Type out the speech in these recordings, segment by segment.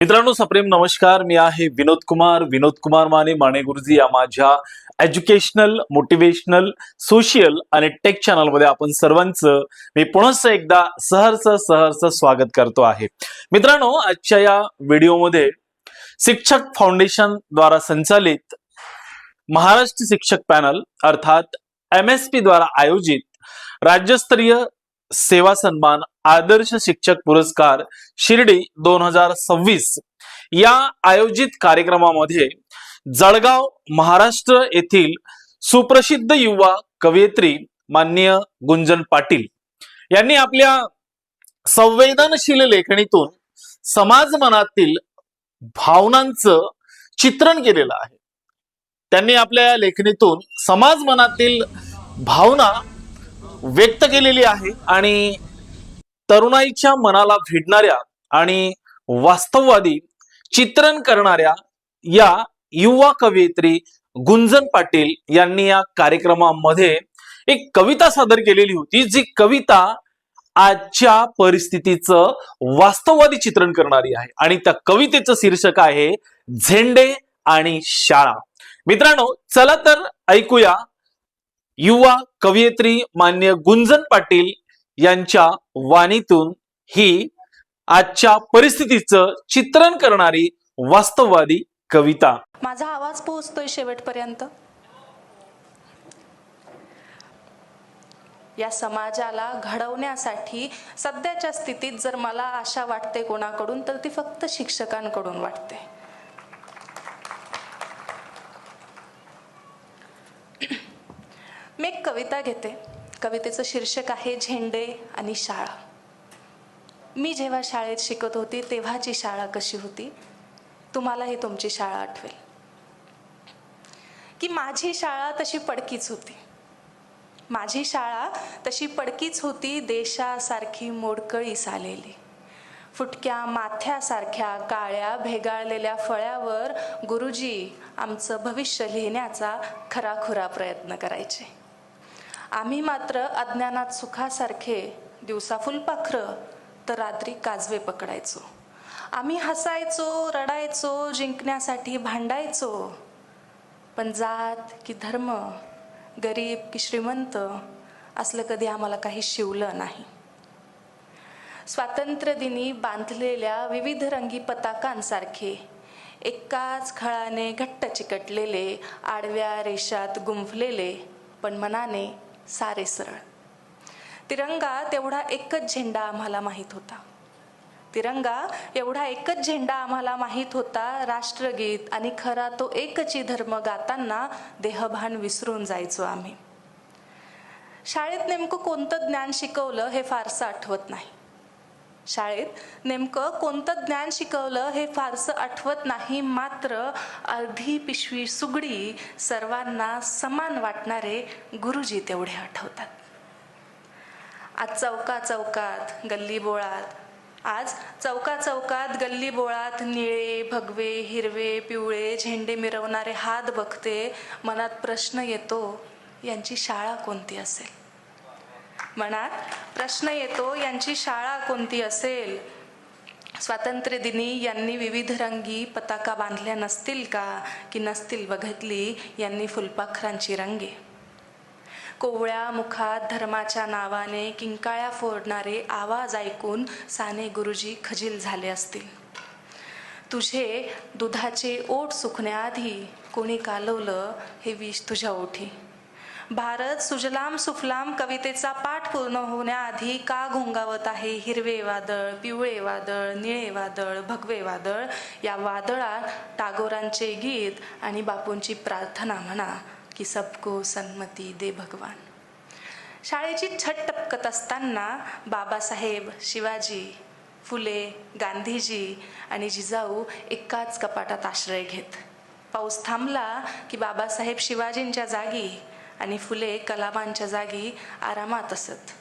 मित्रांनो, सप्रेम नमस्कार. मी आहे विनोद कुमार माने गुरुजी या माझ्या एज्युकेशनल, मोटिवेशनल, सोशल आणि टेक चॅनल मध्ये आपण सर्वांचं मी पुन्हा एकदा सहर्ष स्वागत करतो आहे. मित्रांनो, आजच्या या व्हिडिओमध्ये शिक्षक फाउंडेशन द्वारा संचालित महाराष्ट्र शिक्षक पॅनल अर्थात MSP द्वारा आयोजित राज्यस्तरीय सेवा सन्मान आदर्श शिक्षक पुरस्कार शिर्डी 2026 या आयोजित कार्यक्रमामध्ये जळगाव महाराष्ट्र येथील सुप्रसिद्ध युवा कवयित्री माननीय गुंजन पाटील यांनी आपल्या संवेदनशील लेखणीतून समाज मनातील भावनांचं चित्रण केलेलं आहे. त्यांनी आपल्या लेखणीतून समाज मनातील भावना व्यक्त केलेली आहे आणि तरुणाईच्या मनाला भिडणाऱ्या आणि वास्तववादी चित्रण करणाऱ्या या युवा कवयित्री गुंजन पाटील यांनी या कार्यक्रमामध्ये एक कविता सादर केलेली होती, जी कविता आजच्या परिस्थितीचं वास्तववादी चित्रण करणारी आहे आणि त्या कवितेचं शीर्षक आहे झेंडे आणि शाळा. मित्रांनो, चला तर ऐकूया युवा कवयित्री मान्य गुंजन पाटील यांच्या वाणीतून ही आजच्या परिस्थितीचं चित्रण करणारी वास्तववादी कविता. माझा आवाज पोहोचतोय शेवटपर्यंत? या समाजाला घडवण्यासाठी सध्याच्या स्थितीत जर मला आशा वाटते कोणाकडून, तर ती फक्त शिक्षकांकडून वाटते. मी एक कविता घेते. कवितेचं शीर्षक आहे झेंडे आणि शाळा. मी जेव्हा शाळेत शिकत होती तेव्हाची शाळा कशी होती, तुम्हालाही तुमची शाळा आठवेल की माझी शाळा तशी पडकीच होती. माझी शाळा तशी पडकीच होती, देशासारखी मोडकळीस आलेली. फुटक्या माथ्यासारख्या काळ्या भेगाळलेल्या फळ्यावर गुरुजी आमचं भविष्य लिहिण्याचा खराखुरा प्रयत्न करायचे. आम्ही मात्र अज्ञानात सुखासारखे दिवसा फुलपाखरं तर रात्री काजवे पकडायचो. आम्ही हसायचो, रडायचो, जिंकण्यासाठी भांडायचो, पण जात की धर्म, गरीब की श्रीमंत असलं कधी आम्हाला काही शिवलं नाही. स्वातंत्र्य दिनी बांधलेल्या विविध रंगी पताकांसारखे एकाच खळाने घट्ट चिकटलेले, आडव्या रेषात गुंफलेले, पण मनाने सारे सरळ. तिरंगा तेवढा एकच झेंडा आम्हाला माहीत होता. तिरंगा एवढा एकच झेंडा आम्हाला माहीत होता. राष्ट्रगीत आणि खरा तो एकची धर्म गाताना देहभान विसरून जायचो आम्ही. शाळेत नेमकं कोणतं ज्ञान शिकवलं हे फारसं आठवत नाही. शाळेत नेमकं कोणतं ज्ञान शिकवलं हे फारसं आठवत नाही. मात्र अर्धी पिशवी सुगडी सर्वांना समान वाटणारे गुरुजी तेवढे आठवतात. आज चौका चौकात गल्ली बोळात निळे, भगवे, हिरवे, पिवळे झेंडे मिरवणारे हात बघते. मनात प्रश्न येतो, यांची शाळा कोणती असेल? मनात प्रश्न येतो, यांची शाळा कोणती असेल? स्वातंत्र्य दिनी यांनी विविध रंगी पताका बांधल्या नसतील का, की नसतील बघितली यांनी फुलपाखरांची रंगे? कोवळ्या मुखात धर्माच्या नावाने किंकाळ्या फोडणारे आवाज ऐकून साने गुरुजी खजील झाले असतील. तुझे दुधाचे ओठ सुकण्याआधी कोणी कालवलं हे विष तुझ्या ओठी? भारत सुजलाम सुफलाम कवितेचा पाठ पूर्ण होण्याआधी का घोंगावत आहे हिरवे वादळ, पिवळे वादळ, निळे वादळ, भगवे वादळ? या वादळात टागोरांचे गीत आणि बापूंची प्रार्थना म्हणा की सबको सन्मती दे भगवान. शाळेची छट टपकत असताना बाबासाहेब, शिवाजी, फुले, गांधीजी आणि जिजाऊ एकाच कपाटात आश्रय घेत. पाऊस थांबला की बाबासाहेब शिवाजींच्या जागी आणि फुले कलामांच्या जागी आरामात असत.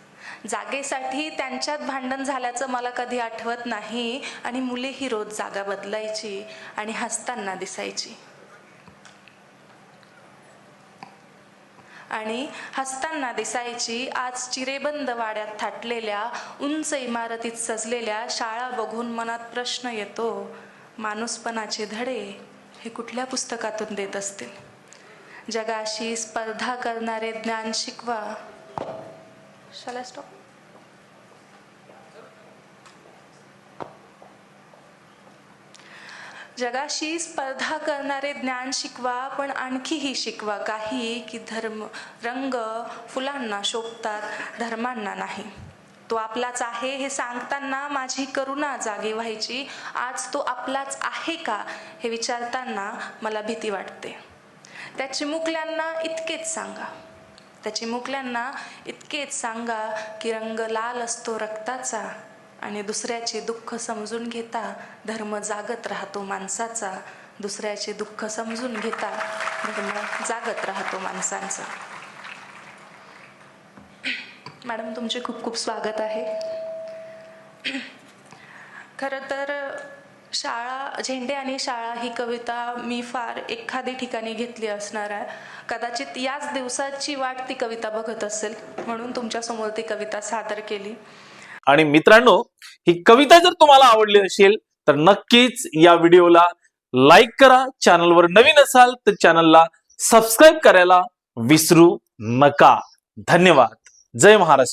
जागेसाठी त्यांच्यात भांडण झाल्याचं मला कधी आठवत नाही आणि मुलेही रोज जागा बदलायची आणि हसताना दिसायची. आज चिरेबंद वाड्यात थाटलेल्या उंच इमारतीत सजलेल्या शाळा बघून मनात प्रश्न येतो, माणूसपणाचे धडे हे कुठल्या पुस्तकातून देत असतील? जगाशी स्पर्धा करणारे ज्ञान शिकवा. Shall I stop? जगाशी स्पर्धा करणारे ज्ञान शिकवा, पण आणखीही शिकवा काही की धर्म रंग फुलांना शोभतात, धर्मांना नाही. तो आपलाच आहे हे सांगताना माझी करुणा जागी व्हायची. आज तो आपलाच आहे का हे विचारताना मला भीती वाटते. त्या चिमुकल्यांना इतकेच सांगा, त्या चिमुकल्यांना इतकेच सांगा की रंग लाल असतो रक्ताचा, आणि दुसऱ्याचे दुःख समजून घेता धर्म जागत राहतो माणसाचा. दुसऱ्याचे दुःख समजून घेता धर्म जागत राहतो माणसांचा. मॅडम, तुमचे खूप खूप स्वागत आहे. खरं तर शाळा, झेंडे आणि शाळा ही कविता मी फार एखादी ठिकाणी घेतली असणार आहे. कदाचित याच दिवसाची वाट ती कविता बघत असेल, म्हणून तुमच्यासमोर ती कविता सादर केली. आणि मित्रांनो, ही कविता जर तुम्हाला आवडली असेल तर नक्कीच या व्हिडिओला लाईक करा. चॅनलवर नवीन असाल तर चॅनलला सबस्क्राईब करायला विसरू नका. धन्यवाद. जय महाराष्ट्र.